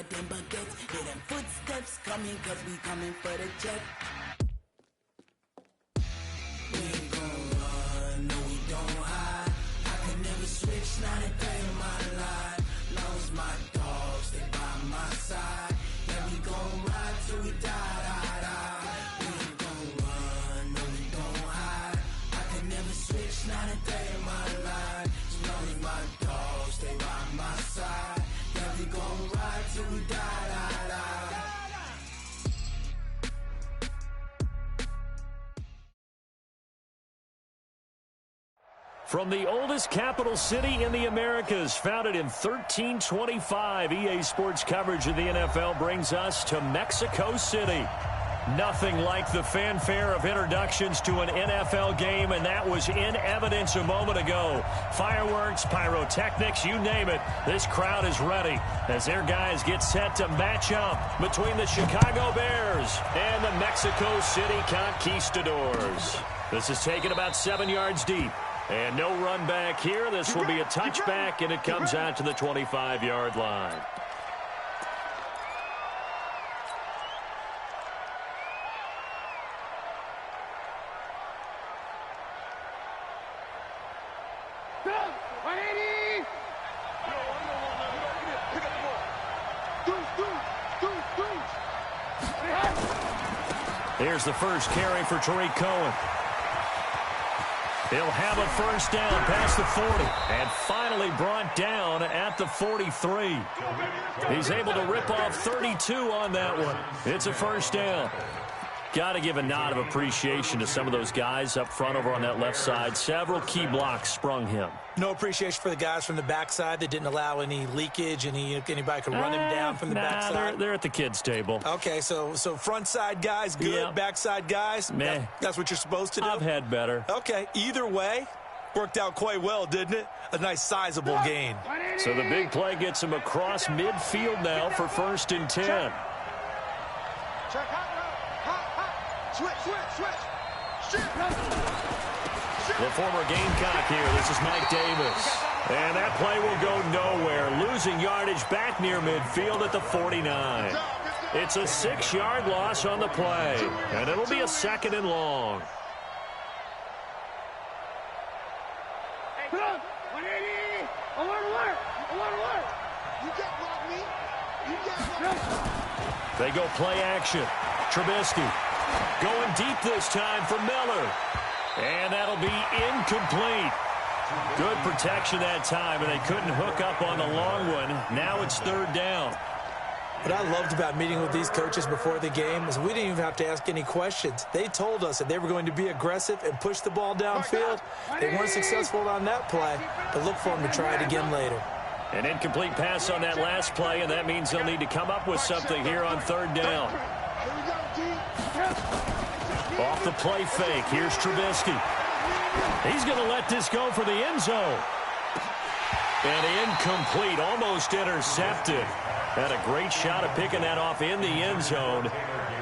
of them baguettes. Hear them footsteps coming, cause we coming for the jet. We ain't gon' run, no we don't hide. I can never switch, not a day in my life. Long as my dogs, they by my side. Yeah, we gon' ride till we die, die, die. We ain't gon' run, no we don't hide. I can never switch, not a day in my life. As long as my dogs, they by my side. Yeah, we gon' ride till we die, die, die. From the oldest capital city in the Americas, founded in 1325, EA Sports coverage of the NFL brings us to Mexico City. Nothing like the fanfare of introductions to an NFL game, and that was in evidence a moment ago. Fireworks, pyrotechnics, you name it. This crowd is ready as their guys get set to match up between the Chicago Bears and the Mexico City Conquistadors. This is taken about 7 yards deep. And no run back here. This will be a touchback, and it comes out to the 25-yard line. Here's the first carry for Tariq Cohen. He'll have a first down past the 40 and finally brought down at the 43. He's able to rip off 32 on that one. It's a first down. Got to give a nod of appreciation to some of those guys up front over on that left side. Several key blocks sprung him. No appreciation for the guys from the backside that didn't allow any leakage, and anybody could run him down from the backside. They're at the kids' table. Okay, so front side guys good, yeah. Backside guys, meh. That's what you're supposed to do? I've had better. Okay, either way, worked out quite well, didn't it? A nice sizable gain. So the big play gets him across midfield now for 1st and 10. Check. Switch. The former Gamecock here. This is Mike Davis. And that play will go nowhere. Losing yardage back near midfield at the 49. It's a 6-yard loss on the play. And it'll be a 2nd and long. Hey, 180. Alert. You can't block me. They go play action. Trubisky going deep this time for Miller. And that'll be incomplete. Good protection that time, and they couldn't hook up on the long one. Now it's 3rd down. What I loved about meeting with these coaches before the game is we didn't even have to ask any questions. They told us that they were going to be aggressive and push the ball downfield. They weren't successful on that play, but look for them to try it again later. An incomplete pass on that last play, and that means they'll need to come up with something here on 3rd down. Off the play fake, here's Trubisky. He's going to let this go for the end zone. And incomplete, almost intercepted. Had a great shot at picking that off in the end zone.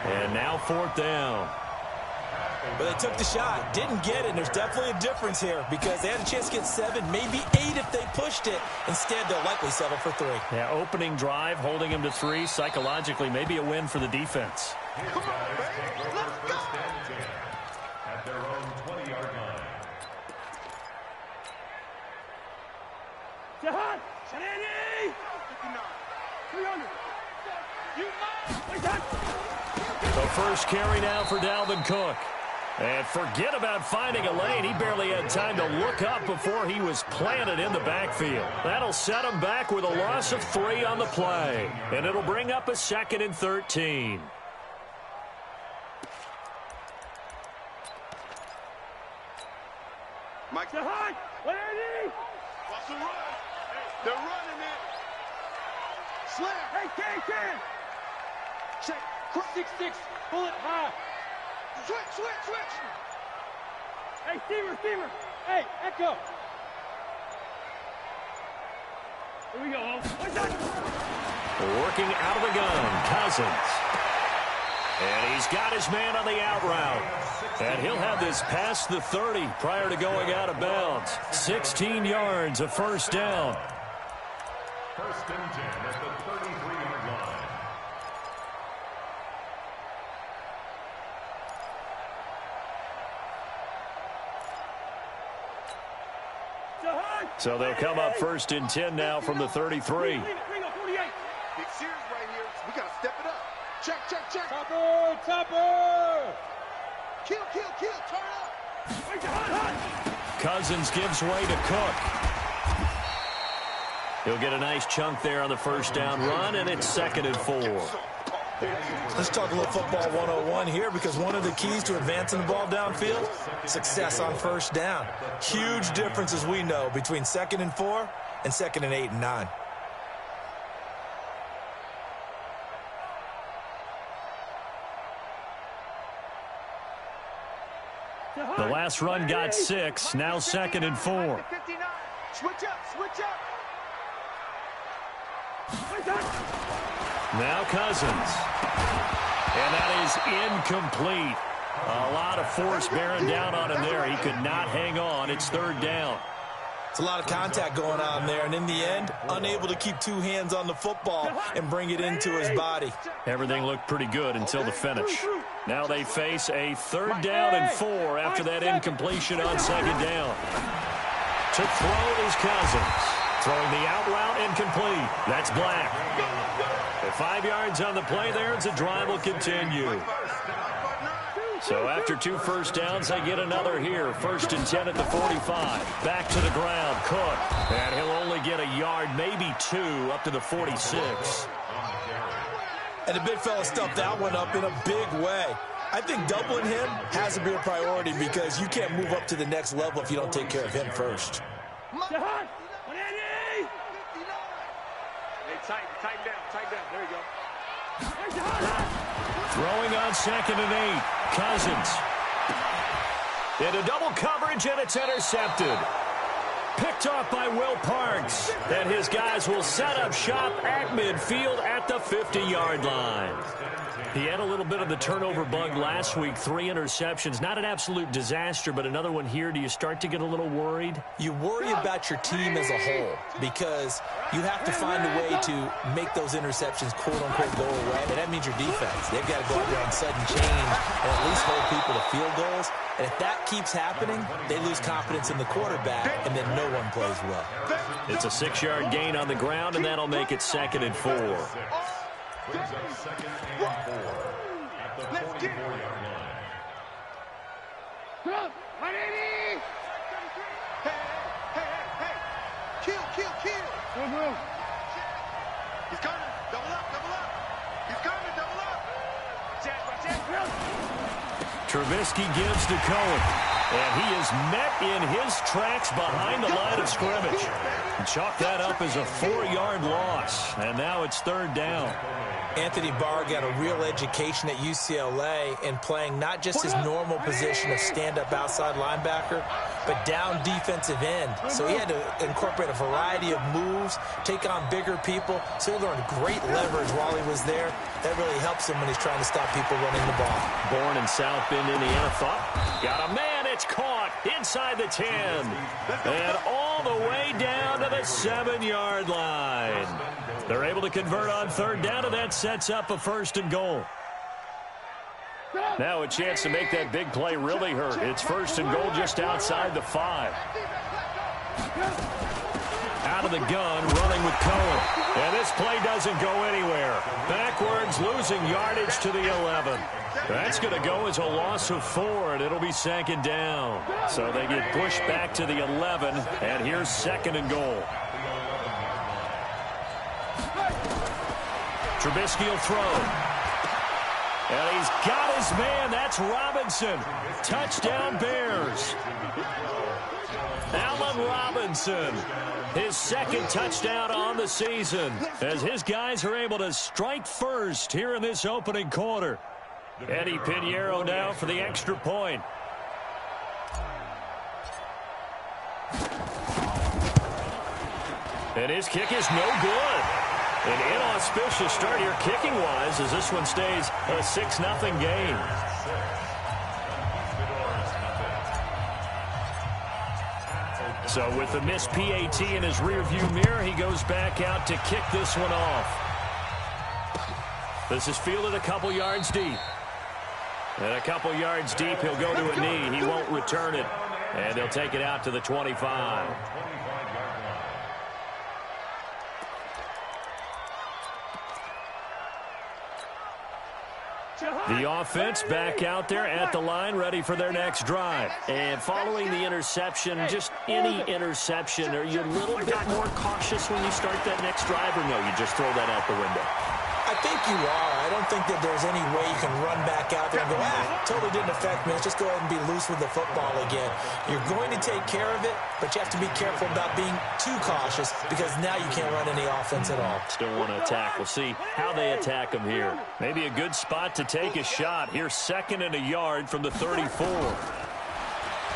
And now 4th down. But they took the shot, didn't get it, and there's definitely a difference here because they had a chance to get 7, maybe 8 if they pushed it. Instead, they'll likely settle for 3. Yeah, opening drive, holding him to 3. Psychologically, maybe a win for the defense. Come on, baby. Let's go. At their own 20-yard line. Jahan! Shanani! 300. The first carry now for Dalvin Cook. And forget about finding a lane. He barely had time to look up before he was planted in the backfield. That'll set him back with a loss of 3 on the play. And it'll bring up a 2nd and 13. Mike. Jahan! 180! Watch the run. They're running it. Slam. Hey, K. Check. 6-6. Bullet high. Switch. Hey, Steamer. Hey, Echo. Here we go. Working out of the gun, Cousins. And he's got his man on the out route. And he'll have this past the 30 prior to going out of bounds. 16 yards, a first down. 1st and 10 at the 33-yard line. So they'll come up 1st and 10 now from the 33. Big series right here. We got to step it up. Check, check, check. Topper, topper. Kill, kill, kill. Turn up. Cousins gives way to Cook. He'll get a nice chunk there on the 1st down run, and it's 2nd and 4. Let's talk a little football 101 here, because one of the keys to advancing the ball downfield, success on 1st down. Huge difference, as we know, between 2nd and 4 and 2nd and 8 and 9. The last run got 6, now 2nd and 4. Switch up, switch up. Now Cousins. And that is incomplete. A lot of force bearing down on him there. He could not hang on. It's 3rd down. It's a lot of contact going on there, and in the end, unable to keep 2 hands on the football and bring it into his body. Everything looked pretty good until the finish. Now they face a 3rd down and 4 after that incompletion on 2nd down. To throw is Cousins. Throwing the out route incomplete. That's Black. At 5 yards on the play there, the drive will continue. So after 2 first downs, they get another here. 1st and 10 at the 45. Back to the ground, Cook. And he'll only get a yard, maybe 2, up to the 46. And the big fella stuffed that one up in a big way. I think doubling him has to be a priority, because you can't move up to the next level if you don't take care of him first. Tighten down. There you go. Throwing on 2nd and 8. Cousins. Into double coverage, and it's intercepted. Picked off by Will Parks. And his guys will set up shop at midfield at the 50-yard line. He had a little bit of the turnover bug last week. 3 interceptions. Not an absolute disaster, but another one here. Do you start to get a little worried? You worry about your team as a whole, because you have to find a way to make those interceptions, quote-unquote, go away. And that means your defense. They've got to go out there and sudden change and at least hold people to field goals. And if that keeps happening, they lose confidence in the quarterback, and then no one plays well. It's a 6-yard gain on the ground, and that'll make it 2nd and 4. Brings up 2nd and 4 at the 44-yard line. Hey. Kill. He's coming. Double up. He's coming. Double up. Trubisky gives to Cohen. And he is met in his tracks behind the line of scrimmage. Chalk that up as a 4-yard loss. And now it's 3rd down. Anthony Barr got a real education at UCLA in playing not just his normal position of stand-up outside linebacker, but down defensive end. So he had to incorporate a variety of moves, take on bigger people. So he learned great leverage while he was there. That really helps him when he's trying to stop people running the ball. Born in South Bend, Indiana. Got a man. It's caught inside the 10. And all the way down to the 7-yard line. They're able to convert on 3rd down, and that sets up a 1st and goal. Now a chance to make that big play really hurt. It's 1st and goal just outside the 5. Out of the gun, running with Cohen. And this play doesn't go anywhere. Backwards, losing yardage to the 11. That's going to go as a loss of 4, and it'll be 2nd down. So they get pushed back to the 11, and here's 2nd and goal. Trubisky will throw. And he's got his man. That's Robinson. Touchdown, Bears. Allen Robinson. His 2nd touchdown on the season, as his guys are able to strike first here in this opening quarter. Eddie Pinheiro now for the extra point. And his kick is no good. An inauspicious start here kicking-wise, as this one stays a 6-0 game. So with the missed PAT in his rearview mirror, he goes back out to kick this one off. This is fielded a couple yards deep. And a couple yards deep, he'll go to a knee. He won't return it. And they'll take it out to the 25. The offense back out there at the line, ready for their next drive. And following the interception, just any interception, are you a little bit more cautious when you start that next drive, or no, you just throw that out the window? I think you are. I don't think that there's any way you can run back out there and go, totally didn't affect me. Let's just go ahead and be loose with the football again. You're going to take care of it, but you have to be careful about being too cautious because now you can't run any offense at all. Still want to attack. We'll see how they attack them here. Maybe a good spot to take a shot. Here's 2nd and a yard from the 34.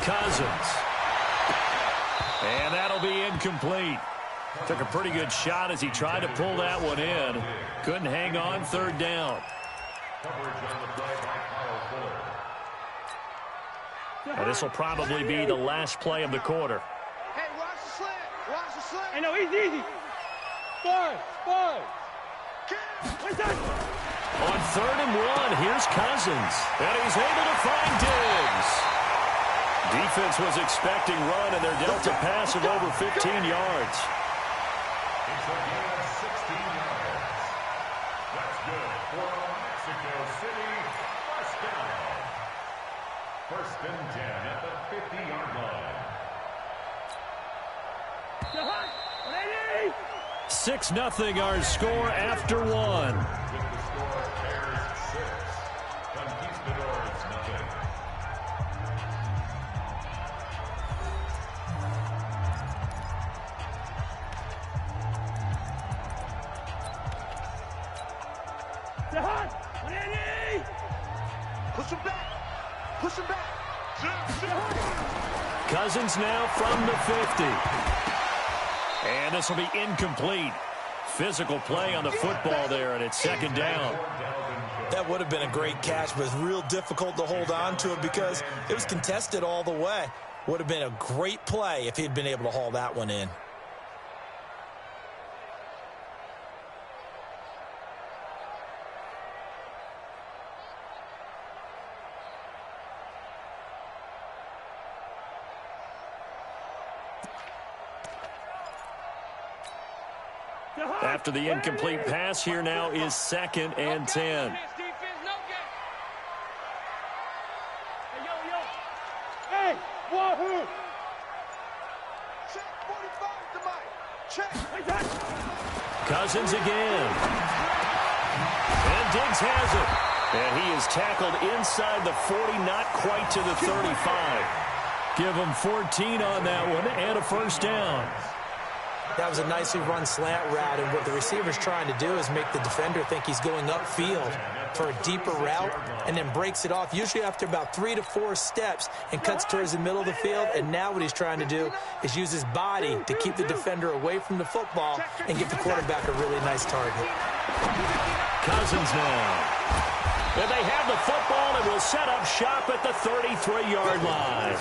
Cousins. And that'll be incomplete. Took a pretty good shot as he tried to pull that one in. Couldn't hang on, 3rd down. Now this will probably be the last play of the quarter. Hey, watch the slant. Watch the slant. Hey, no, easy. Five. On 3rd and 1, here's Cousins. And he's able to find Diggs. Defense was expecting run, and they're dealt a pass of over 15 yards. It's a gain of 16 yards. That's good for Mexico City. First down. 1st and 10 at the 50-yard line. 6-0 our score after 1. With the score, Bears 6, Conquistadors nothing. Push him back. Push him back. Cousins now from the 50. And this will be incomplete. Physical play on the football there, and it's 2nd down. That would have been a great catch, but it's real difficult to hold on to it because it was contested all the way. Would have been a great play if he'd been able to haul that one in. After the incomplete pass, here now is 2nd and 10. Hey, Wahoo! Check 45 to Mike. Check. Cousins again. And Diggs has it. And he is tackled inside the 40, not quite to the 35. Give him 14 on that one and a 1st down. That was a nicely run slant route, and what the receiver's trying to do is make the defender think he's going upfield for a deeper route and then breaks it off, usually after about 3 to 4 steps, and cuts towards the middle of the field. And now what he's trying to do is use his body to keep the defender away from the football and give the quarterback a really nice target. Cousins now. And they have the football and will set up shop at the 33-yard line.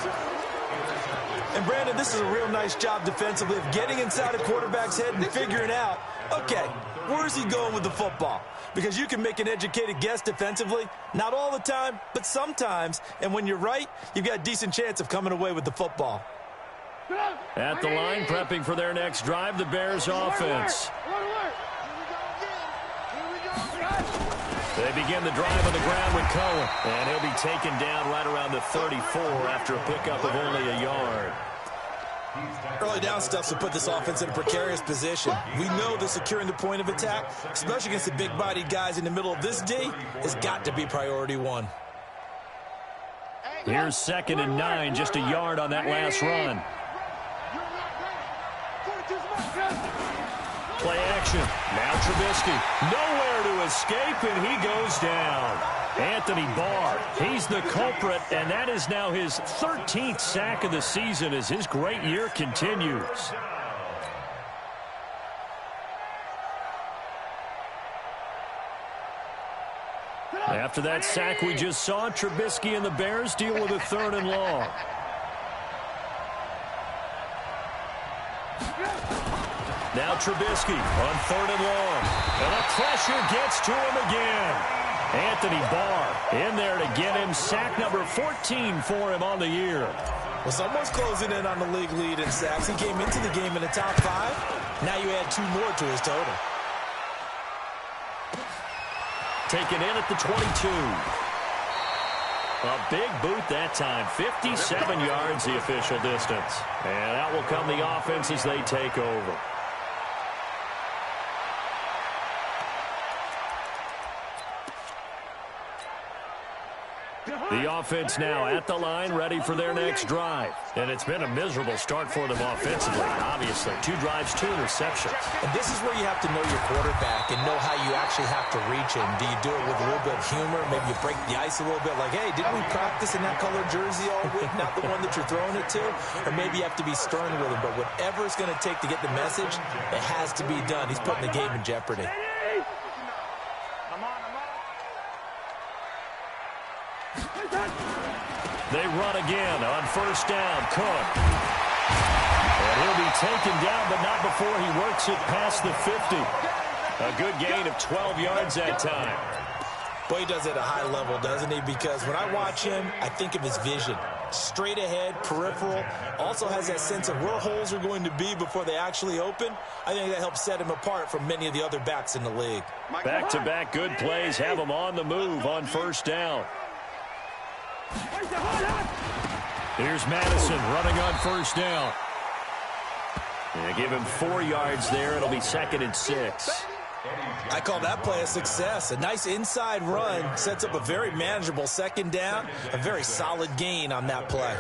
And, Brandon, this is a real nice job defensively of getting inside a quarterback's head and figuring out, okay, where's he going with the football? Because you can make an educated guess defensively, not all the time, but sometimes. And when you're right, you've got a decent chance of coming away with the football. At the line, prepping for their next drive, the Bears offense. They begin the drive on the ground with Cohen, and he'll be taken down right around the 34 after a pickup of only a yard. Early down stuff to put this offense in a precarious position. We know that securing the point of attack, especially against the big-bodied guys in the middle of this D, has got to be priority 1. Here's 2nd and 9, just a yard on that last run. Play action. Now Trubisky. Nowhere to escape, and he goes down. Anthony Barr, he's the culprit, and that is now his 13th sack of the season as his great year continues. After that sack we just saw, Trubisky and the Bears deal with a 3rd and long. Now Trubisky on 3rd and long. And the pressure gets to him again. Anthony Barr in there to get him sack number 14 for him on the year. Well, someone's closing in on the league lead in sacks. He came into the game in the top 5. Now you add 2 more to his total. taken in at the 22. A big boot that time. 57 yards the official distance. And out will come the offense as they take over. The offense now at the line, ready for their next drive. And it's been a miserable start for them offensively, obviously. 2 drives, 2 interceptions. And this is where you have to know your quarterback and know how you actually have to reach him. Do you do it with a little bit of humor? Maybe you break the ice a little bit, like, hey, didn't we practice in that colored jersey all week, not the one that you're throwing it to? Or maybe you have to be stern with him. But whatever it's going to take to get the message, it has to be done. He's putting the game in jeopardy. They run again on first down. Cook. And he'll be taken down, but not before he works it past the 50. A good gain of 12 yards that time. Boy, he does it at a high level, doesn't he? Because when I watch him, I think of his vision. Straight ahead, peripheral. Also has that sense of where holes are going to be before they actually open. I think that helps set him apart from many of the other backs in the league. Back-to-back good plays have him on the move on first down. Here's Madison running on first down. They give him 4 yards there. It'll be 2nd and 6. I call that play a success. A nice inside run sets up a very manageable 2nd down. A very solid gain on that play.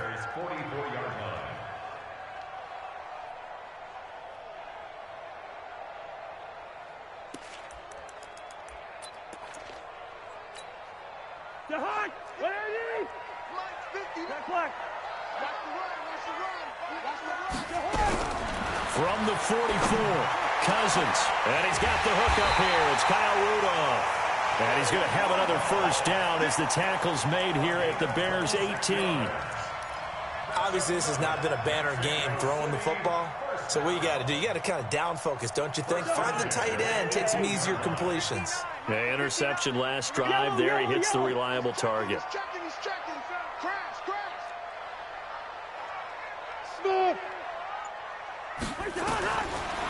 From the 44, Cousins. And he's got the hook up here. It's Kyle Rudolph. And he's going to have another first down as the tackle's made here at the Bears' 18. Obviously, this has not been a banner game throwing the football. So what you got to do, you got to kind of down focus, don't you think? Find the tight end, take some easier completions. The interception last drive there. He hits the reliable target.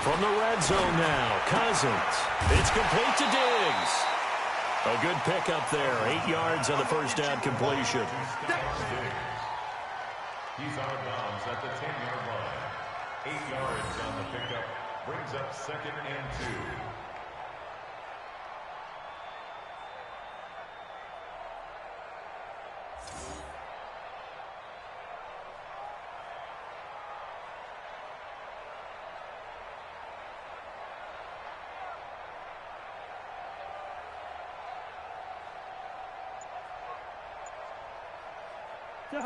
From the red zone now, Cousins. It's complete to Diggs. A good pickup there. 8 yards on the first down completion. He's out of bounds at the 10-yard line. 8 yards on the pickup. Brings up 2nd and 2.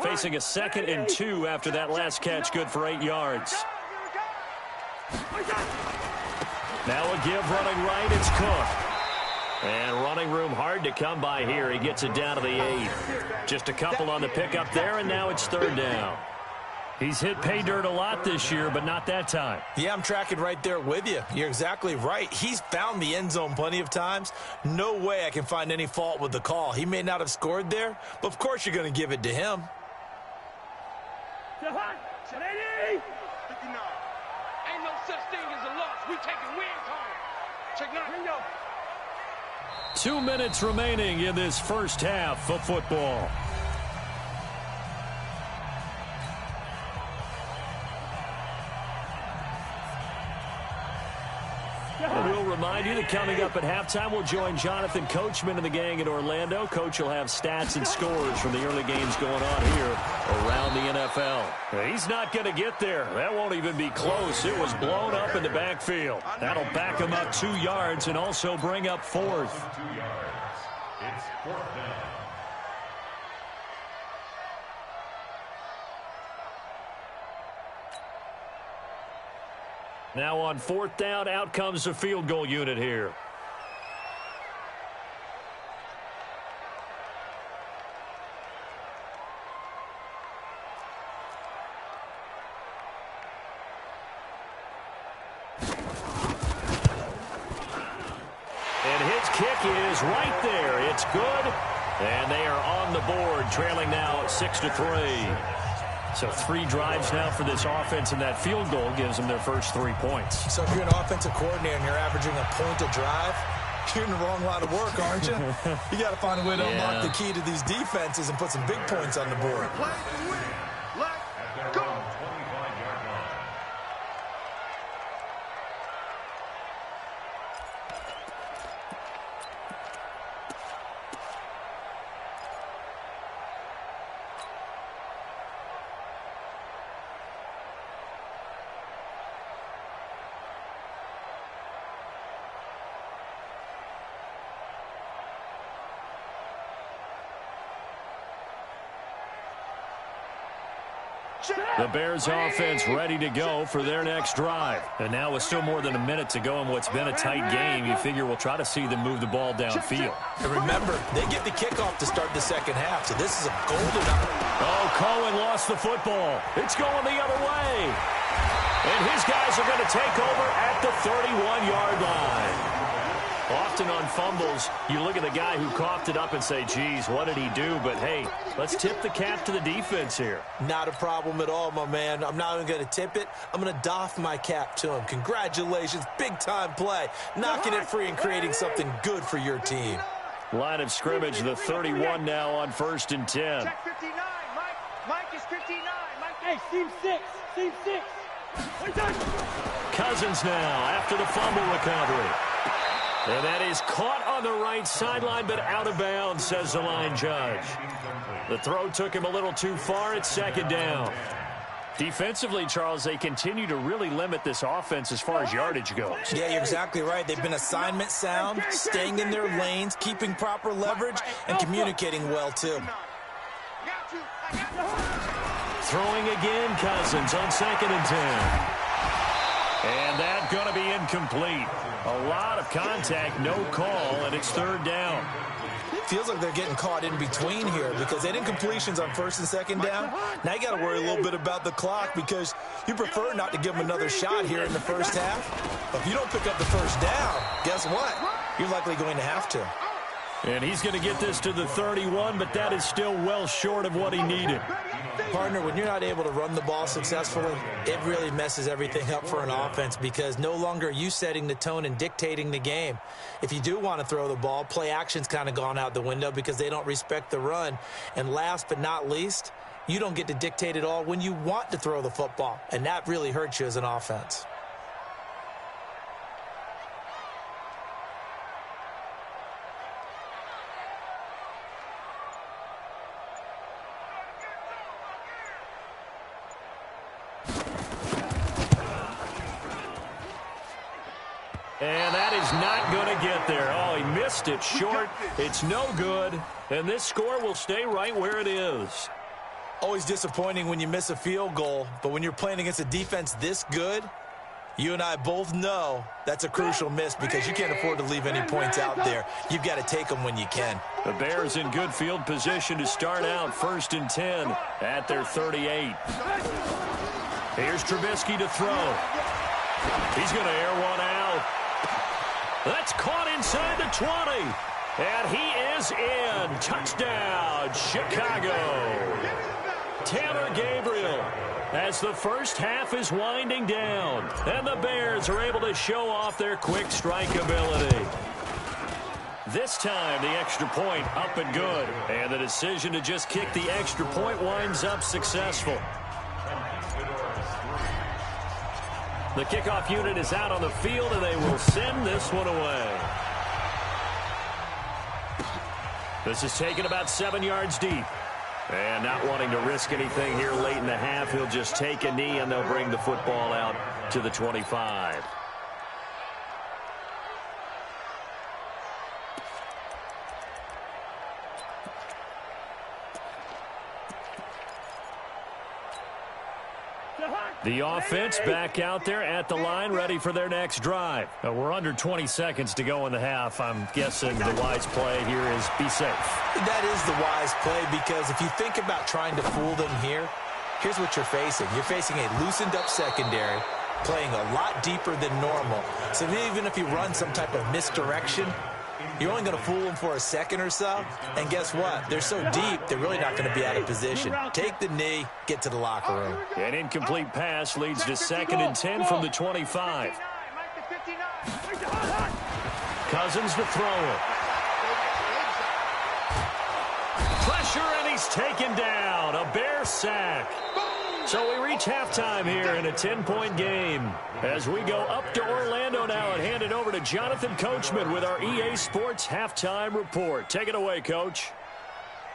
Facing a 2nd and 2 after that last catch, good for 8 yards. Now a give running right, it's Cook. And running room hard to come by here. He gets it down to the 8. Just a couple on the pickup there, and now it's 3rd down. He's hit pay dirt a lot this year, but not that time. Yeah, I'm tracking right there with you. You're exactly right. He's found the end zone plenty of times. No way I can find any fault with the call. He may not have scored there, but of course you're going to give it to him. Ain't no such thing as a loss. We taking wins home. Check 9. 2 minutes remaining in this first half of football. And we'll remind you that coming up at halftime, we'll join Jonathan Coachman and the gang in Orlando. Coach will have stats and scores from the early games going on here around the NFL. He's not going to get there. That won't even be close. It was blown up in the backfield. That'll back him up 2 yards and also bring up 4th. 2 yards. It's 4th down. Now on 4th down, out comes the field goal unit here. And his kick is right there. It's good. And they are on the board, trailing now 6-3. So 3 drives now for this offense, and that field goal gives them their first 3 points. So if you're an offensive coordinator and you're averaging a point a drive, You're in the wrong line of work, aren't you? You got to find a way to unlock the key to these defenses and put some big points on the board. Play to win. Let's go. The Bears offense ready to go for their next drive. And now with still more than a minute to go in what's been a tight game, you figure we'll try to see them move the ball downfield. And remember, they get the kickoff to start the second half, so this is a golden opportunity. Oh, Cohen lost the football. It's going the other way. And his guys are going to take over at the 31-yard line. Often on fumbles, you look at the guy who coughed it up and say, geez, what did he do? But, hey, let's tip the cap to the defense here. Not a problem at all, my man. I'm not even going to tip it. I'm going to doff my cap to him. Congratulations. Big-time play. Knocking it free and creating something good for your team. Line of scrimmage, the 31 now on 1st and 10. Check 59. Mike is 59. Mike, hey, seam 6. Seam 6. Cousins now after the fumble recovery. And that is caught on the right sideline, but out of bounds, says the line judge. The throw took him a little too far. It's second down. Defensively, Charles, they continue to really limit this offense as far as yardage goes. Yeah, you're exactly right. They've been assignment sound, staying in their lanes, keeping proper leverage, and communicating well, too. Throwing again, Cousins on 2nd and 10. And that's going to be incomplete. A lot of contact, no call, and it's 3rd down. Feels like they're getting caught in between here because they didn't completions on 1st and 2nd down. Now you got to worry a little bit about the clock because you prefer not to give them another shot here in the first half. But if you don't pick up the first down, guess what? You're likely going to have to. And he's going to get this to the 31, but that is still well short of what he needed. Partner, when you're not able to run the ball successfully, it really messes everything up for an offense because no longer are you setting the tone and dictating the game. If you do want to throw the ball, play action's kind of gone out the window because they don't respect the run. And last but not least, you don't get to dictate it all when you want to throw the football, and that really hurts you as an offense. And that is not going to get there. Oh, he missed it short. It's no good. And this score will stay right where it is. Always disappointing when you miss a field goal, but when you're playing against a defense this good, you and I both know that's a crucial miss because you can't afford to leave any points out there. You've got to take them when you can. The Bears in good field position to start out 1st and 10 at their 38. Here's Trubisky to throw. He's going to air one out. That's caught inside the 20. And he is in. Touchdown, Chicago. Tanner Gabriel as the first half is winding down. And the Bears are able to show off their quick strike ability. This time, the extra point up and good. And the decision to just kick the extra point winds up successful. The kickoff unit is out on the field, and they will send this one away. This is taken about 7 yards deep. And not wanting to risk anything here late in the half, he'll just take a knee, and they'll bring the football out to the 25. The offense back out there at the line, ready for their next drive. We're under 20 seconds to go in the half. I'm guessing the wise play here is be safe. That is the wise play because if you think about trying to fool them here, here's what you're facing. You're facing a loosened up secondary, playing a lot deeper than normal. So even if you run some type of misdirection, you're only going to fool them for a second or so. And guess what? They're so deep, they're really not going to be out of position. Take the knee, get to the locker room. An incomplete pass leads to 2nd and 10 from the 25. Cousins to throw it. Pressure, and he's taken down. A Bear sack. So we reach halftime here in a 10-point game. As we go up to Orlando now and hand it over to Jonathan Coachman with our EA Sports Halftime Report. Take it away, Coach.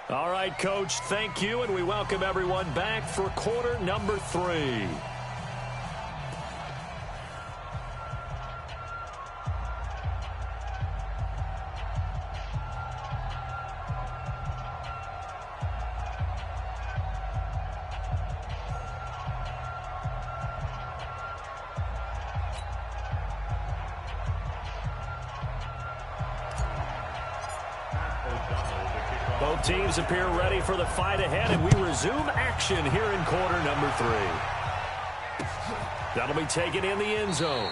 All right, Coach, thank you, and we welcome everyone back for quarter number 3. Both teams appear ready for the fight ahead, and we resume action here in quarter number 3. That'll be taken in the end zone.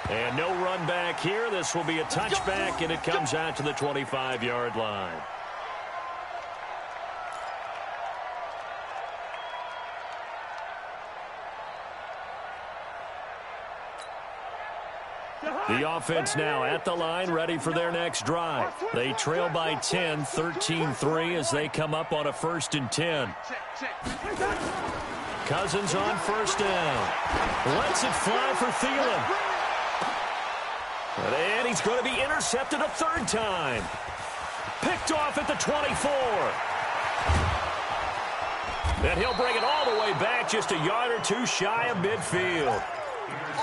And no run back here. This will be a touchback, and it comes out to the 25-yard line. The offense now at the line, ready for their next drive. They trail by 10, 13-3 as they come up on a 1st and 10. Cousins on first down. Lets it fly for Thielen. And he's going to be intercepted a 3rd time. Picked off at the 24. And he'll bring it all the way back, just a yard or 2 shy of midfield.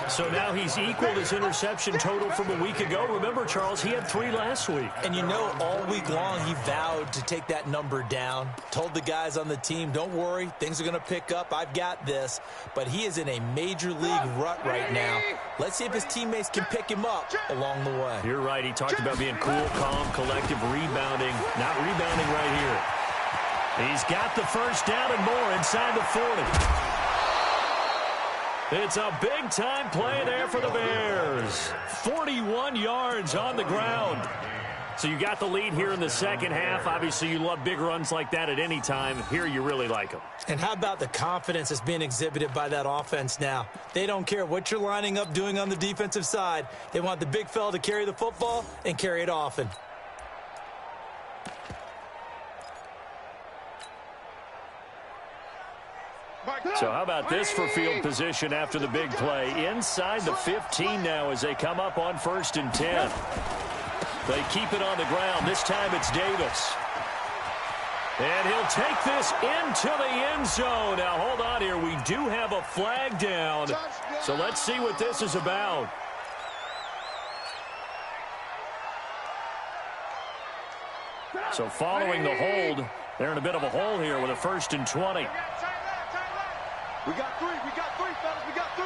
So now he's equaled his interception total from a week ago. Remember, Charles, he had 3 last week. And you know, all week long he vowed to take that number down. Told the guys on the team, don't worry, things are going to pick up. I've got this. But he is in a major league rut right now. Let's see if his teammates can pick him up along the way. You're right. He talked about being cool, calm, collective, rebounding. Not rebounding right here. He's got the first down and more inside the 40. It's a big-time play there for the Bears. 41 yards on the ground. So you got the lead here in the second half. Obviously, you love big runs like that at any time. Here, you really like them. And how about the confidence that's being exhibited by that offense now? They don't care what you're lining up doing on the defensive side. They want the big fella to carry the football and carry it often. So how about this for field position after the big play? Inside the 15 now as they come up on 1st and 10. They keep it on the ground. This time it's Davis. And he'll take this into the end zone. Now hold on here. We do have a flag down. So let's see what this is about. So following the hold, they're in a bit of a hole here with a 1st and 20. We got 3, fellas, we got 3.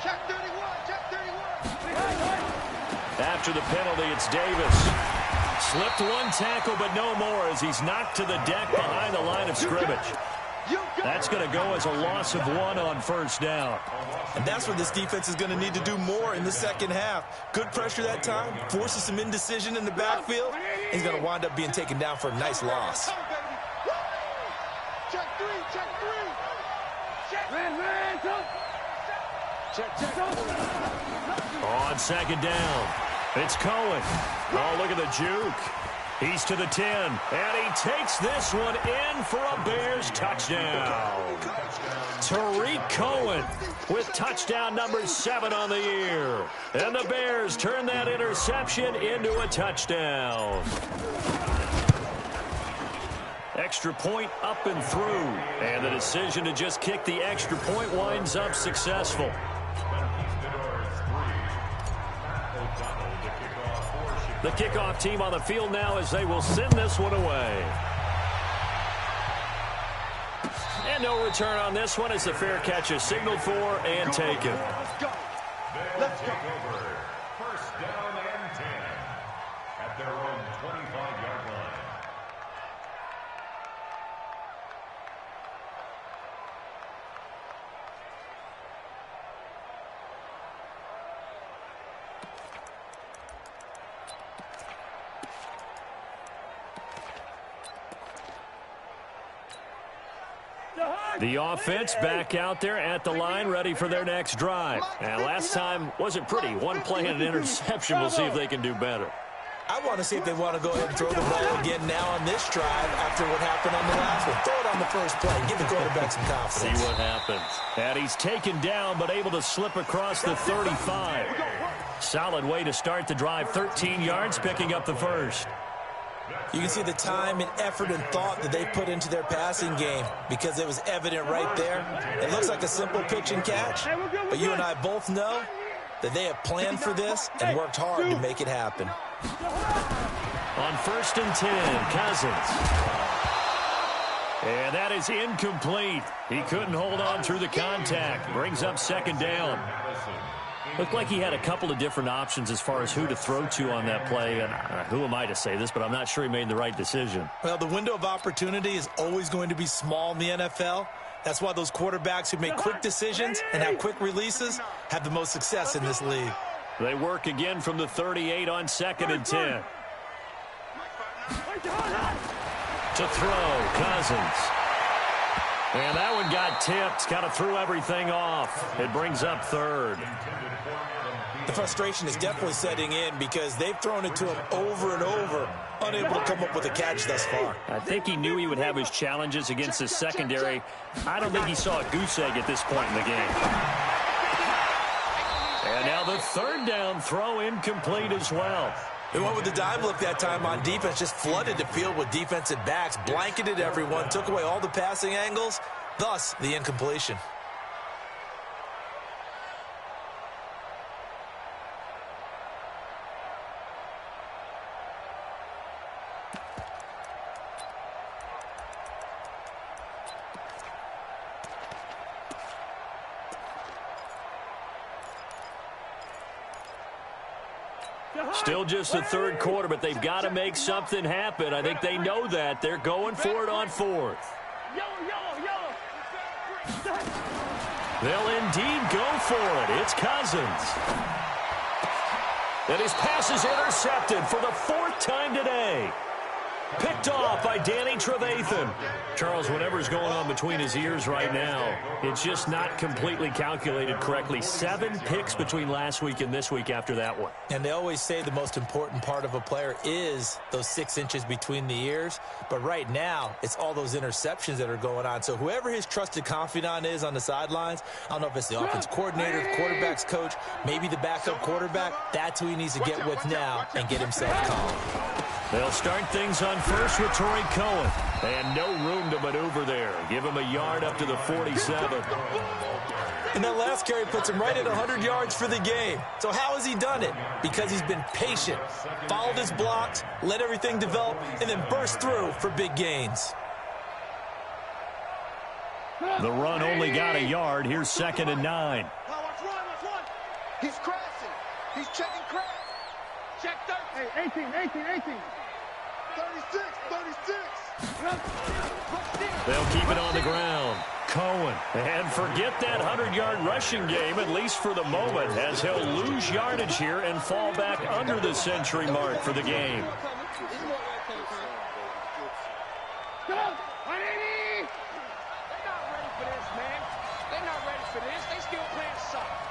Check 31. After the penalty, it's Davis. Slipped one tackle, but no more as he's knocked to the deck behind the line of scrimmage. That's going to go as a loss of 1 on 1st down. And that's what this defense is going to need to do more in the second half. Good pressure that time, forces some indecision in the backfield. He's going to wind up being taken down for a nice loss. Check 3. Check. On 2nd down, it's Cohen. Oh, look at the juke. He's to the 10, and he takes this one in for a Bears touchdown. Tariq Cohen with touchdown number 7 on the year. And the Bears turn that interception into a touchdown. Extra point up and through. And the decision to just kick the extra point winds up successful. The kickoff team on the field now as they will send this one away. And no return on this one as the fair catch is signaled for and taken. Let's go. First down and 10 at their own 25-yard line. The offense back out there at the line, ready for their next drive. And last time wasn't pretty. One play and an interception. We'll see if they can do better. I want to see if they want to go ahead and throw the ball again now on this drive after what happened on the last one. Throw it on the first play. Give the quarterback some confidence. See what happens. And he's taken down but able to slip across the 35. Solid way to start the drive. 13 yards, picking up the first. You can see the time and effort and thought that they put into their passing game because it was evident right there. It looks like a simple pitch and catch, but you and I both know that they have planned for this and worked hard to make it happen. On 1st and 10, Cousins. And that is incomplete. He couldn't hold on through the contact. Brings up 2nd down. Looked like he had a couple of different options as far as who to throw to on that play. And who am I to say this, but I'm not sure he made the right decision. Well, the window of opportunity is always going to be small in the NFL. That's why those quarterbacks who make quick decisions and have quick releases have the most success in this league. They work again from the 38 on 2nd and 10. To throw, Cousins. And that one got tipped. Kind of threw everything off. It brings up 3rd. The frustration is definitely setting in because they've thrown it to him over and over, unable to come up with a catch thus far. I think he knew he would have his challenges against his secondary. I don't think he saw a goose egg at this point in the game. And now the 3rd down throw incomplete as well. They went with the dime look that time on defense, just flooded the field with defensive backs, blanketed everyone, took away all the passing angles, thus the incompletion. Still just the 3rd quarter, but they've got to make something happen. I think they know that. They're going for it on 4th. They'll indeed go for it. It's Cousins. And his pass is intercepted for the 4th time today. Picked off by Danny Trevathan. Charles, whatever's going on between his ears right now, it's just not completely calculated correctly. 7 picks between last week and this week after that one. And they always say the most important part of a player is those 6 inches between the ears. But right now, it's all those interceptions that are going on. So whoever his trusted confidant is on the sidelines, I don't know if it's the offense coordinator, the quarterback's coach, maybe the backup quarterback, that's who he needs to get with now and get himself calm. They'll start things on 1st with Torrey Cohen. And no room to maneuver there. Give him a yard up to the 47. And that last carry puts him right at 100 yards for the game. So how has he done it? Because he's been patient, followed his blocks, let everything develop, and then burst through for big gains. The run only got a yard. Here's 2nd and 9. He's crashing. He's checking crash. Check 13. Hey, 18. 36. They'll keep it on the ground. Cohen. And forget that 100-yard rushing game, at least for the moment, as he'll lose yardage here and fall back under the century mark for the game. Come on, 180. They're not ready for this, man. They're not ready for this. They still playing soft.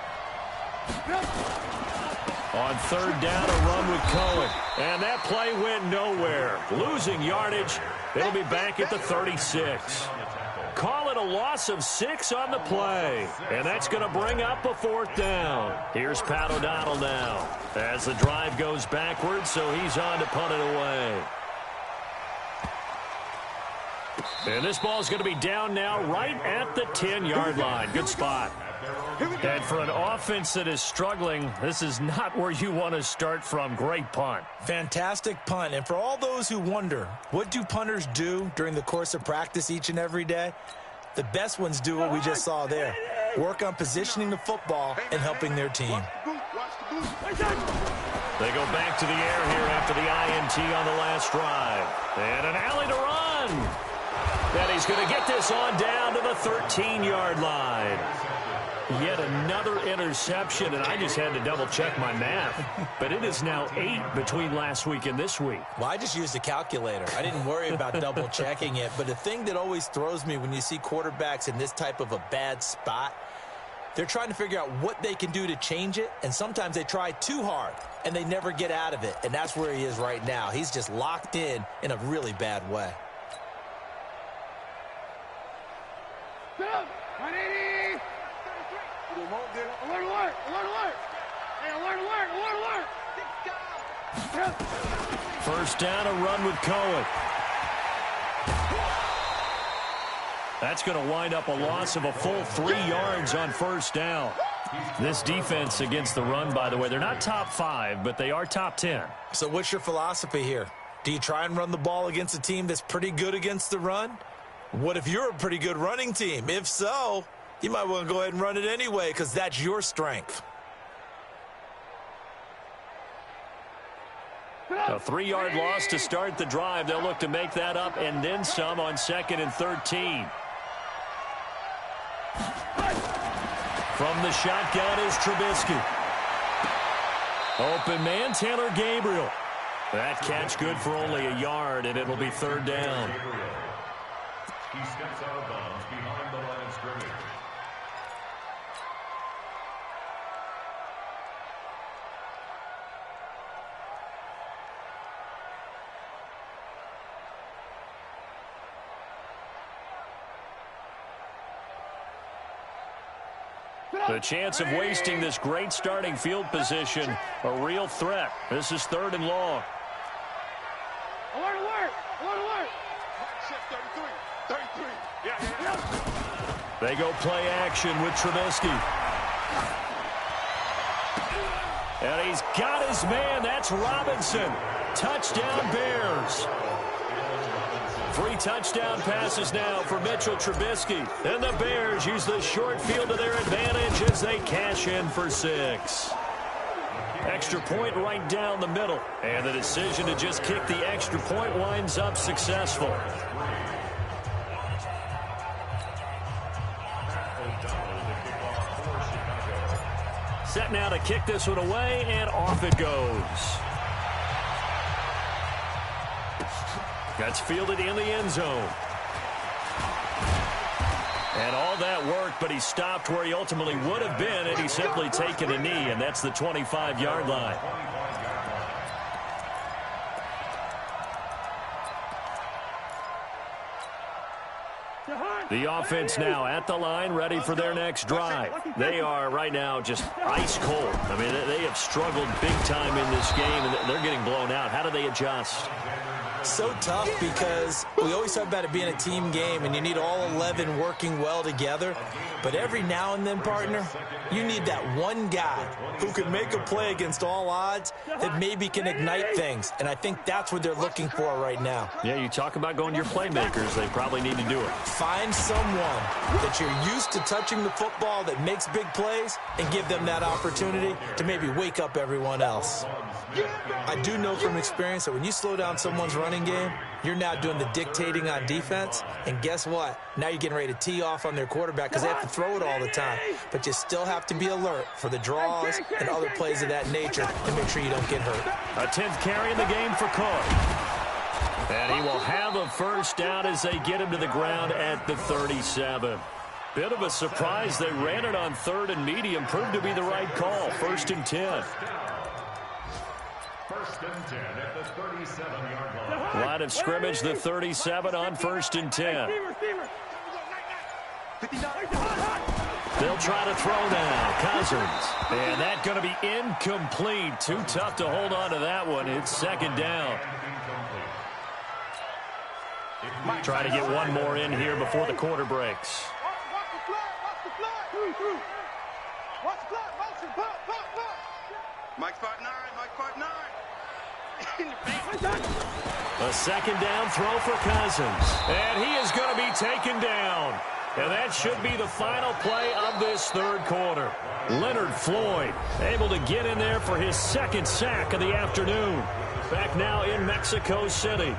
On 3rd down, a run with Cohen. And that play went nowhere. Losing yardage. It'll be back at the 36. Call it a loss of 6 on the play. And that's going to bring up a 4th down. Here's Pat O'Donnell now as the drive goes backwards, so he's on to punt it away. And this ball's going to be down now right at the 10-yard line. Good spot. And for an offense that is struggling, this is not where you want to start from. Great punt. Fantastic punt. And for all those who wonder, what do punters do during the course of practice each and every day? The best ones do what we just saw there. Work on positioning the football and helping their team. They go back to the air here after the INT on the last drive. And an alley to run. And he's going to get this on down to the 13-yard line. Yet another interception, and I just had to double-check my math. But it is now 8 between last week and this week. Well, I just used a calculator. I didn't worry about double-checking it. But the thing that always throws me when you see quarterbacks in this type of a bad spot, they're trying to figure out what they can do to change it, and sometimes they try too hard, and they never get out of it. And that's where he is right now. He's just locked in a really bad way. Alert, alert, alert, alert. Hey, alert, alert, alert, alert. First down, a run with Cohen. That's going to wind up a loss of a full 3 yards on first down. This defense against the run, by the way, they're not top 5, but they are top 10. So what's your philosophy here? Do you try and run the ball against a team that's pretty good against the run? What if you're a pretty good running team? If so, you might want to go ahead and run it anyway because that's your strength. A 3-yard loss to start the drive. They'll look to make that up and then some on 2nd and 13. From the shotgun is Trubisky. Open man, Taylor Gabriel. That catch good for only a yard, and it'll be 3rd down. He steps out of bounds behind the line of scrimmage. The chance of wasting this great starting field position, a real threat. This is 3rd and long. Alert, alert, alert, alert. 33. Yeah. They go play action with Trubisky. And he's got his man. That's Robinson. Touchdown Bears. 3 touchdown passes now for Mitchell Trubisky. And the Bears use the short field to their advantage as they cash in for 6. Extra point right down the middle. And the decision to just kick the extra point winds up successful. Set now to kick this one away, and off it goes. That's fielded in the end zone. And all that work, but he stopped where he ultimately would have been, and he's simply taken a knee, and that's the 25-yard line. The offense now at the line, ready for their next drive. They are right now just ice cold. I mean, they have struggled big time in this game, and they're getting blown out. How do they adjust? So tough because we always talk about it being a team game and you need all 11 working well together. But every now and then, partner, you need that one guy who can make a play against all odds that maybe can ignite things. And I think that's what they're looking for right now. Yeah, you talk about going to your playmakers. They probably need to do it. Find someone that you're used to touching the football that makes big plays and give them that opportunity to maybe wake up everyone else. I do know from experience that when you slow down someone's running game, you're now doing the dictating on defense. And guess what? Now you're getting ready to tee off on their quarterback because they have to throw it all the time. But you still have to be alert for the draws and other plays of that nature to make sure you don't get hurt. A 10th carry in the game for Cook. And he will have a first down as they get him to the ground at the 37. Bit of a surprise. They ran it on 3rd and medium. Proved to be the right call. 1st and 10. 1st and 10 at the 37-yard line. Line of scrimmage, the 37 on 1st and 10. They'll try to throw now. Cousins. And that's going to be incomplete. Too tough to hold on to that one. It's 2nd down. Try to get one more in here before the quarter breaks. Mike 5'9", Mike 5'9". A 2nd down throw for Cousins. And he is going to be taken down. And that should be the final play of this 3rd quarter. Leonard Floyd able to get in there for his 2nd sack of the afternoon. Back now in Mexico City.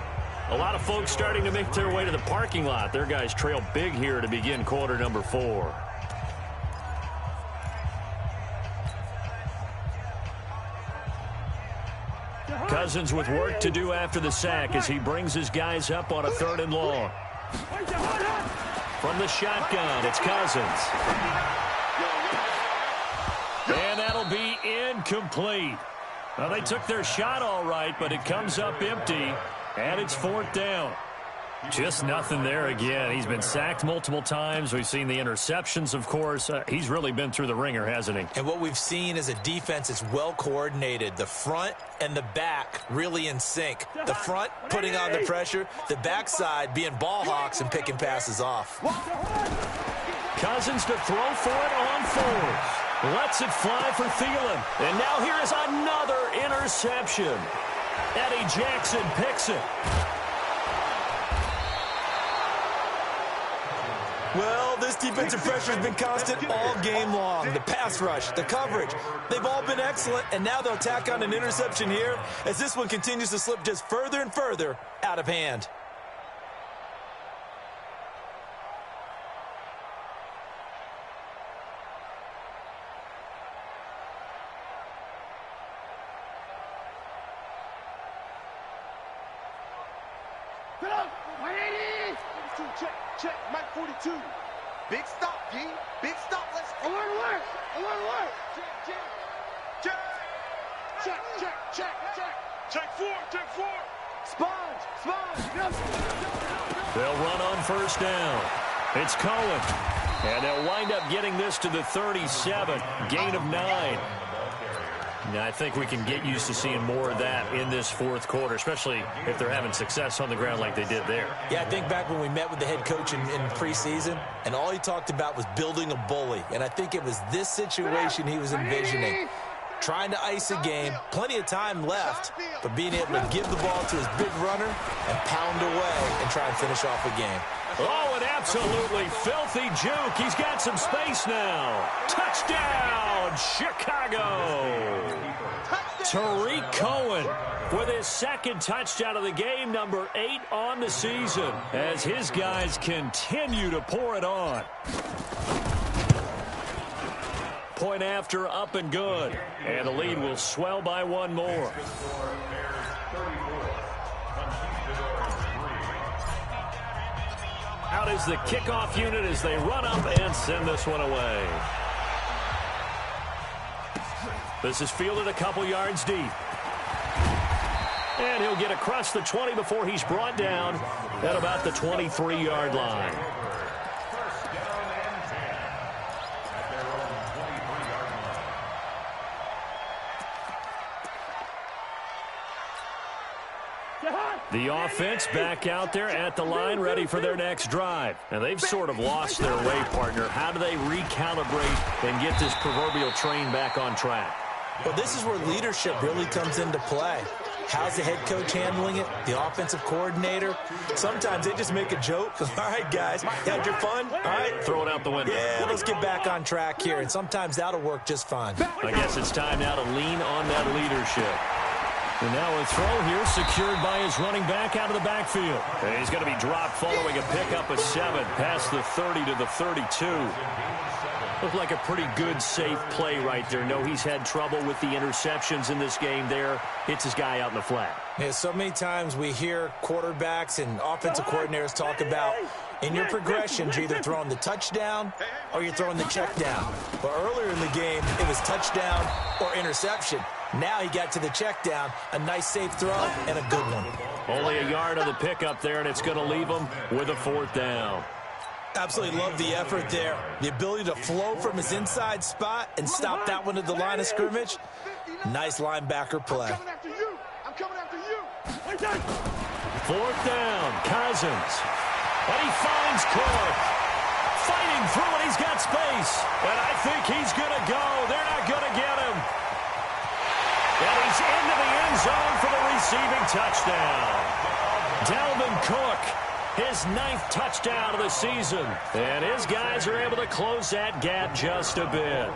A lot of folks starting to make their way to the parking lot. Their guys trail big here to begin quarter number 4. Cousins with work to do after the sack as he brings his guys up on a 3rd and long. From the shotgun, it's Cousins. And that'll be incomplete. Well, they took their shot all right, but it comes up empty, and it's 4th down. Just nothing there again. He's been sacked multiple times. We've seen the interceptions, of course. He's really been through the ringer, hasn't he? And what we've seen is a defense that's well coordinated. The front and the back really in sync. The front putting on the pressure, the backside being ball hawks and picking passes off. Cousins to throw for it on 4th. Lets it fly for Thielen. And now here is another interception. Eddie Jackson picks it. Well, this defensive pressure has been constant all game long. The pass rush, the coverage, they've all been excellent, and now they'll tack on an interception here as this one continues to slip just further and further out of hand. Check, Mike 42. Big stop, D. Big stop. Let's go. Alert. Check 4. Sponge. They'll run on 1st down. It's Cohen. And they'll wind up getting this to the 37. Gain of 9. Now, I think we can get used to seeing more of that in this 4th quarter, especially if they're having success on the ground like they did there. Yeah, I think back when we met with the head coach in preseason, and all he talked about was building a bully. And I think it was this situation he was envisioning. Trying to ice a game, plenty of time left, but being able to give the ball to his big runner and pound away and try and finish off a game. Oh, an absolutely filthy juke. He's got some space now. Touchdown, Chicago. Tariq Cohen with his 2nd touchdown of the game, number 8 on the season, as his guys continue to pour it on. Point after, up and good. And the lead will swell by 1 more. Out is the kickoff unit as they run up and send this one away. This is fielded a couple yards deep. And he'll get across the 20 before he's brought down at about the 23-yard line. The offense back out there at the line, ready for their next drive. And they've sort of lost their way, partner. How do they recalibrate and get this proverbial train back on track? Well, this is where leadership really comes into play. How's the head coach handling it? The offensive coordinator? Sometimes they just make a joke. All right, guys, had your fun? All right. Throw it out the window. Yeah, let's get back on track here. And sometimes that'll work just fine. I guess it's time now to lean on that leadership. And now a throw here secured by his running back out of the backfield. And he's going to be dropped following a pickup of 7 past the 30 to the 32. Looked like a pretty good, safe play right there. No, he's had trouble with the interceptions in this game there. Hits his guy out in the flat. Yeah, so many times we hear quarterbacks and offensive coordinators talk about in your progressions, you're either throwing the touchdown or you're throwing the check down. But earlier in the game, it was touchdown or interception. Now he got to the check down, a nice safe throw, and a good one. Only a yard on the pickup there, and it's going to leave him with a 4th down. Absolutely love the effort there. The ability to flow from his inside spot and stop that one at the line of scrimmage. Nice linebacker play. I'm coming after you. 4th down, Cousins. And he finds Cook. Fighting through it, he's got space. And I think he's going to go. They're not going to get him. And he's into the end zone for the receiving touchdown. Dalvin Cook, his 9th touchdown of the season. And his guys are able to close that gap just a bit.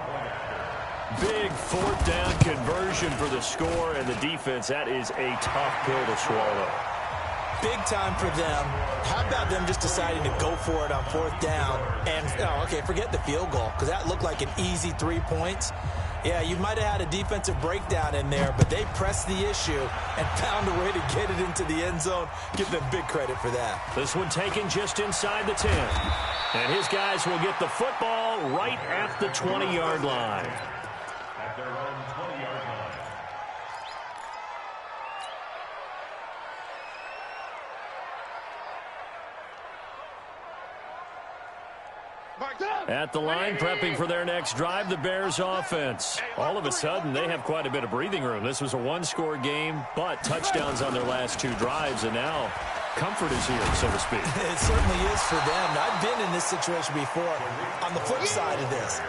Big 4th down conversion for the score, and the defense, that is a tough pill to swallow. Big time for them. How about them just deciding to go for it on 4th down? And, oh, okay, forget the field goal, because that looked like an easy 3 points. Yeah, you might have had a defensive breakdown in there, but they pressed the issue and found a way to get it into the end zone. Give them big credit for that. This one taken just inside the 10. And his guys will get the football right at the 20-yard line. At their own 20-yard line. At the line, prepping for their next drive, the Bears offense. All of a sudden, they have quite a bit of breathing room. This was a one-score game, but touchdowns on their last 2 drives, and now comfort is here, so to speak. It certainly is for them. I've been in this situation before on the flip side of this.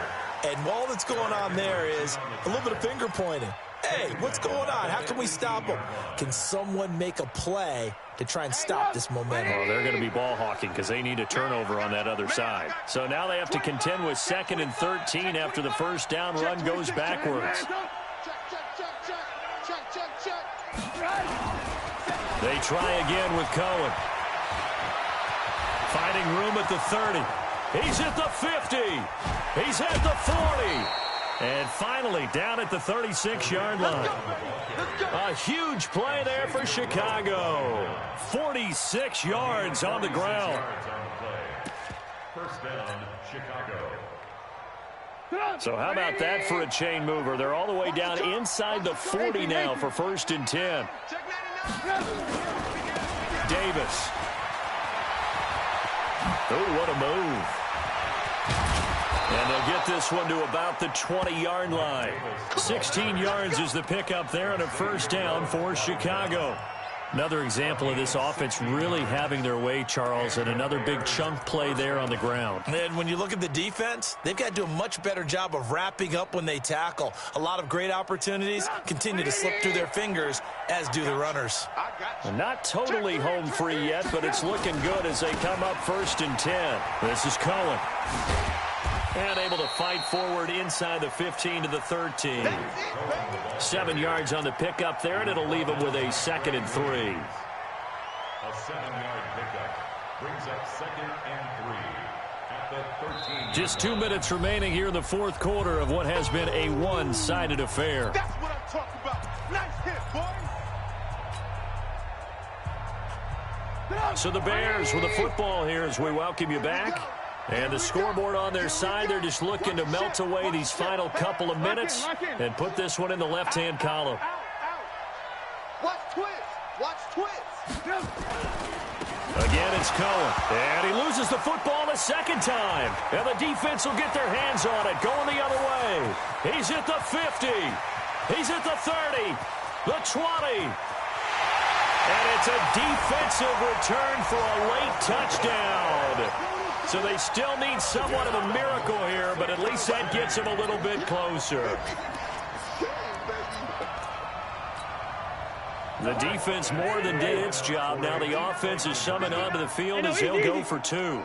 And all that's going on there is a little bit of finger pointing. Hey, what's going on? How can we stop them? Can someone make a play to try and stop this momentum? Well, they're going to be ball hawking because they need a turnover on that other side. So now they have to contend with 2nd and 13 after the first down run goes backwards. They try again with Cohen. Finding room at the 30. He's at the 50. He's at the 40. And finally, down at the 36-yard line. A huge play there for Chicago. 46 yards on the ground. First down, Chicago. So how about that for a chain mover? They're all the way down inside the 40 now for 1st and 10. Davis. Oh, what a move. And they'll get this one to about the 20-yard line. 16 yards is the pickup there and a first down for Chicago. Another example of this offense really having their way, Charles, and another big chunk play there on the ground. And when you look at the defense, they've got to do a much better job of wrapping up when they tackle. A lot of great opportunities continue to slip through their fingers, as do the runners. Not totally home free yet, but it's looking good as they come up 1st and 10. This is Cohen. And able to fight forward inside the 15 to the 13. 7 yards on the pickup there, and it'll leave him with a 2nd and 3. A 7-yard pickup brings up 2nd and 3 at the 13. Just 2 minutes remaining here in the 4th quarter of what has been a one-sided affair. That's what I'm talking about. Nice hit, boy. So the Bears with the football here as we welcome you back. And the scoreboard on their side, they're just looking to melt away these final couple of minutes and put this one in the left-hand column. Watch twist. Watch twist. Again, it's Cohen. And he loses the football a 2nd time. And the defense will get their hands on it, going the other way. He's at the 50. He's at the 30. The 20. And it's a defensive return for a late touchdown. So they still need somewhat of a miracle here, but at least that gets them a little bit closer. The defense more than did its job. Now the offense is summoned onto the field as he'll go for 2.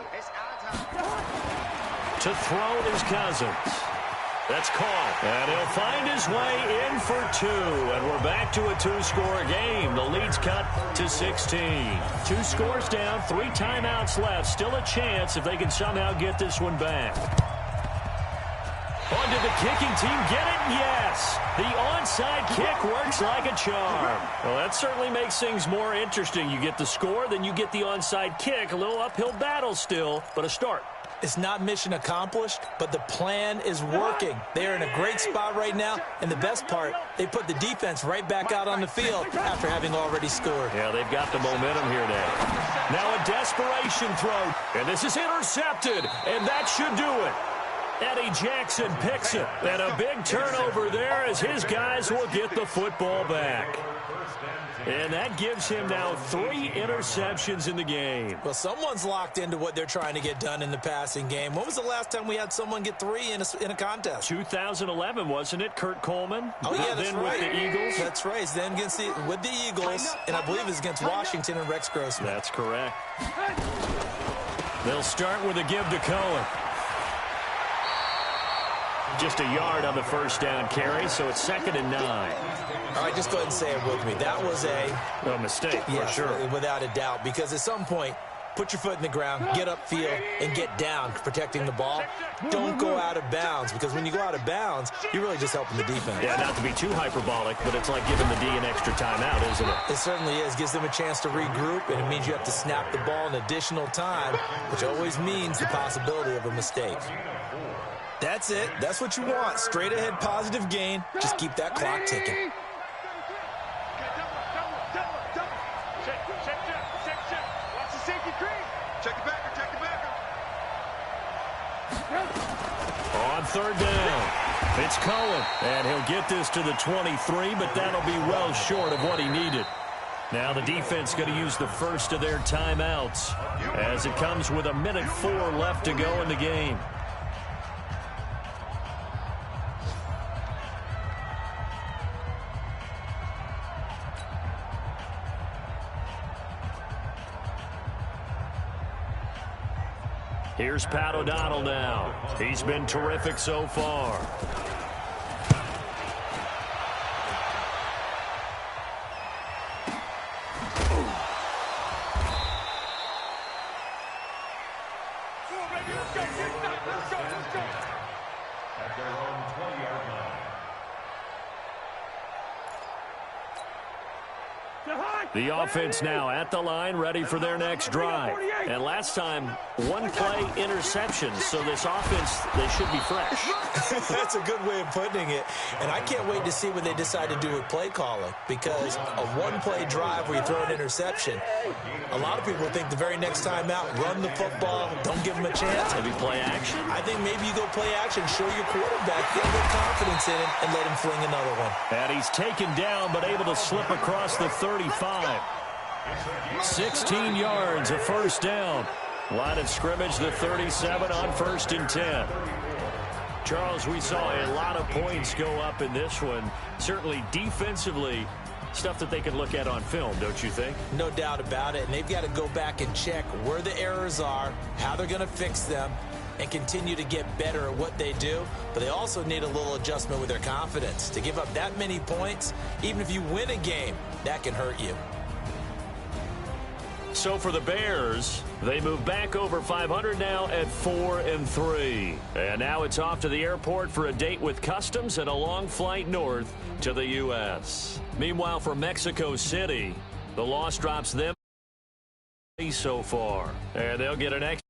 To throw is Cousins. That's caught. And he'll find his way in for 2. And we're back to a 2-score game. The lead's cut to 16. 2 scores down, 3 timeouts left. Still a chance if they can somehow get this one back. On to the kicking team. Get it? Yes. The onside kick works like a charm. Well, that certainly makes things more interesting. You get the score, then you get the onside kick. A little uphill battle still, but a start. It's not mission accomplished, but the plan is working. They're in a great spot right now, and the best part, they put the defense right back out on the field after having already scored. Yeah, they've got the momentum here now. Now a desperation throw, and this is intercepted, and that should do it. Eddie Jackson picks it, and a big turnover there as his guys will get the football back. And that gives him now 3 interceptions in the game. Well, someone's locked into what they're trying to get done in the passing game. When was the last time we had someone get 3 in a contest? 2011, wasn't it? Kurt Coleman? Oh, yeah, that's then right. with the Eagles. That's right. Then with the Eagles, and I believe it's against Washington and Rex Grossman. That's correct. They'll start with a give to Cohen. Just a yard on the first down carry, so it's 2nd and 9. All right, just go ahead and say it with me. That was a mistake, yeah, for sure. Without a doubt, because at some point, Put your foot in the ground, get upfield, and get down protecting the ball. Don't go out of bounds, because when you go out of bounds, you're really just helping the defense. Yeah, not to be too hyperbolic, but it's like giving the D an extra timeout, isn't it? It certainly is. Gives them a chance to regroup, and it means you have to snap the ball an additional time, which always means the possibility of a mistake. That's it. That's what you want. Straight ahead positive gain. Just keep that clock ticking. On third down, it's Cohen, and he'll get this to the 23, but that'll be well short of what he needed. Now the defense going to use the first of their timeouts as it comes with 1:04 left to go in the game. Here's Pat O'Donnell now. He's been terrific so far. At their own 20-yard line. The offense now at the line, ready for their next drive. And last time, one play interception, so this offense, they should be fresh. That's a good way of putting it. And I can't wait to see what they decide to do with play calling, because a one-play drive where you throw an interception, a lot of people think the very next time out, run the football, don't give them a chance. Maybe play action? I think maybe you go play action, show your quarterback, get a little confidence in him, and let him fling another one. And he's taken down, but able to slip across the 35. 16 yards, a first down. Line of scrimmage, the 37 on 1st and 10. Charles, we saw a lot of points go up in this one. Certainly defensively, stuff that they can look at on film, don't you think? No doubt about it. And they've got to go back and check where the errors are, how they're going to fix them, and continue to get better at what they do. But they also need a little adjustment with their confidence. To give up that many points, even if you win a game, that can hurt you. So for the Bears, they move back over 500 now at 4-3. And now it's off to the airport for a date with customs and a long flight north to the U.S. Meanwhile, for Mexico City, the loss drops them so far. And they'll get an extra